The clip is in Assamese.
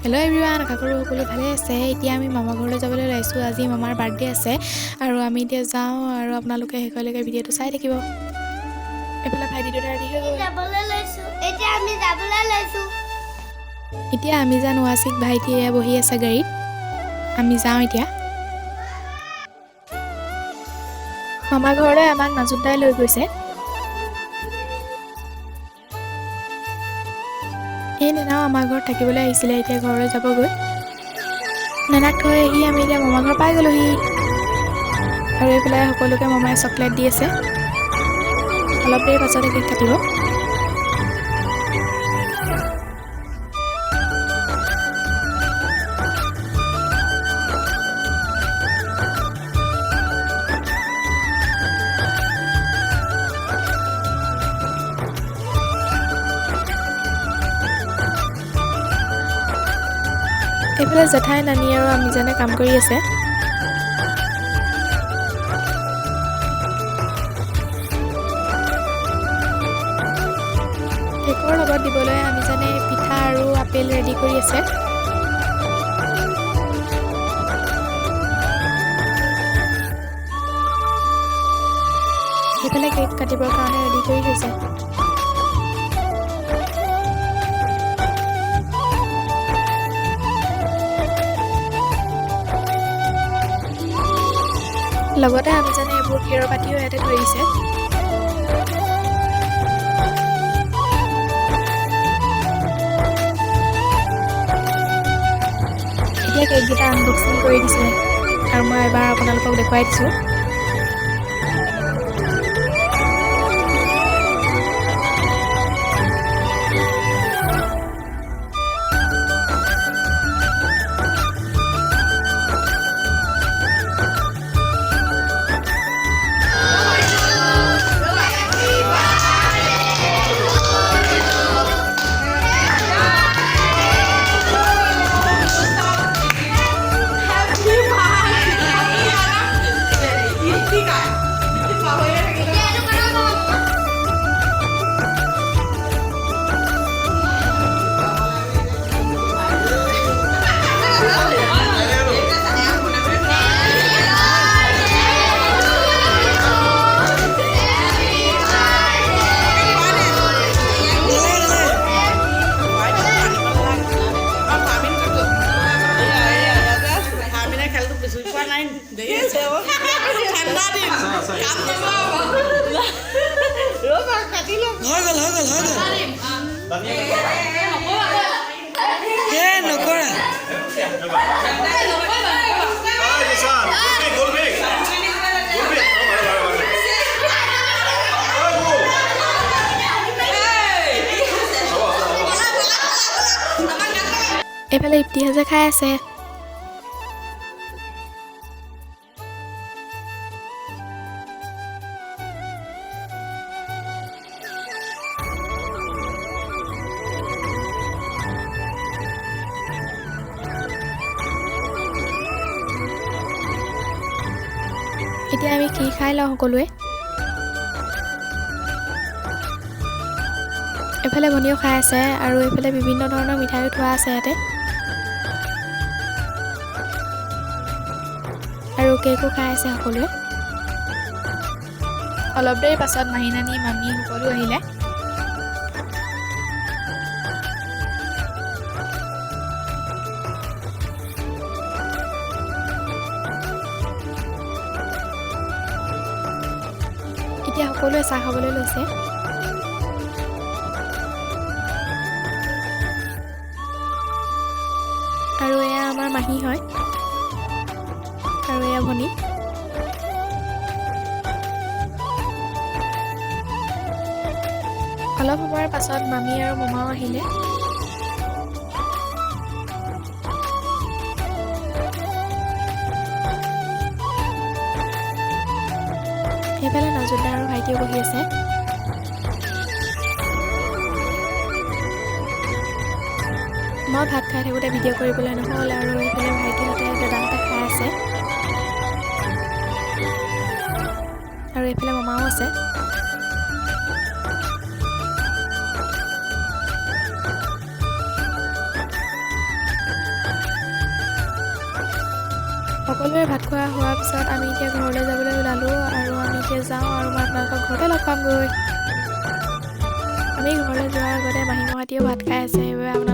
হেল্ল' এভৰিৱান, আশা কৰোঁ সকলো ভালে আছে। এতিয়া আমি মামা ঘৰলৈ যাবলৈ ওলাইছোঁ। আজি মামাৰ বাৰ্থডে আছে আৰু আমি এতিয়া যাওঁ আৰু আপোনালোকে শেষলৈকে ভিডিঅ'টো চাই থাকিব। এইফালে ভাইটিটো ৰেডি হৈ গ'ল। এতিয়া আমি যাওঁ ৱাচিক, ভাইটিয়ে বহি আছে গাড়ীত। আমি যাওঁ এতিয়া মামাৰ ঘৰলৈ। আমাক মাজুত দাই লৈ গৈছে। এই নেনাও আমাৰ ঘৰত থাকিবলৈ আহিছিলে, এতিয়া ঘৰলৈ যাবগৈ। নেনাক থৈ আহি আমি এতিয়া মামাৰ ঘৰ পাই গ'লোহি আৰু এইফালে সকলোকে মামাই চকলেট দি আছে। অলপ দেৰি পাছতে কেক কাটিব। এইফালে জেঠাই, নানী আৰু আমিজানে কাম কৰি আছে। কেকৰ লগত দিবলৈ আমিজানে পিঠা আৰু আপেল ৰেডি কৰি আছে। সেইফালে কেক কাটিবৰ কাৰণে ৰেডি কৰি থৈছে। লগতে আমিজানে এইবোৰ ক্ষীৰৰ পাতিও ইয়াতে থৈ দিছে। এতিয়া কেককেইটা আনবক্সিং কৰি দিছে আৰু মই এবাৰ আপোনালোকক দেখুৱাই দিছোঁ। এইফালে ইফতিহাজে খাই আছে। এতিয়া আমি কি খাই লওঁ সকলোৱে। এফালে ভনীও খাই আছে আৰু এইফালে বিভিন্ন ধৰণৰ মিঠাইও থোৱা আছে ইয়াতে আৰু কেকো খাই আছে সকলোৱে। অলপ দেৰি পাছত মাহী, নানী, মামী সকলো আহিলে। এতিয়া সকলোৱে চাহ খাবলৈ লৈছে। আৰু এয়া আমাৰ মাহী হয় আৰু এয়া ভনী। অলপ সময়ৰ পাছত মামী আৰু মামাও আহিলে। সেইফালে নাজুদা আৰু ভাইটিও বহি আছে। মই ভাত খাই থাকোঁতে ভিডিঅ' কৰিবলৈ নহ'ল আৰু এইফালে ভাইটিহঁতে দাদাহঁতে খাই আছে আৰু এইফালে মামাও আছে। সকলোৱে ভাত খোৱা হোৱাৰ পিছত আমি এতিয়া ঘৰলৈ যাবলৈ ওলালোঁ আৰু আমি এতিয়া যাওঁ আৰু মই আপোনালোকক ঘৰতে লগ পামগৈ। আমি ঘৰলৈ যোৱাৰ আগতে মাহীমহঁতিও ভাত খাই আছে, সেইবাবে আপোনালোকক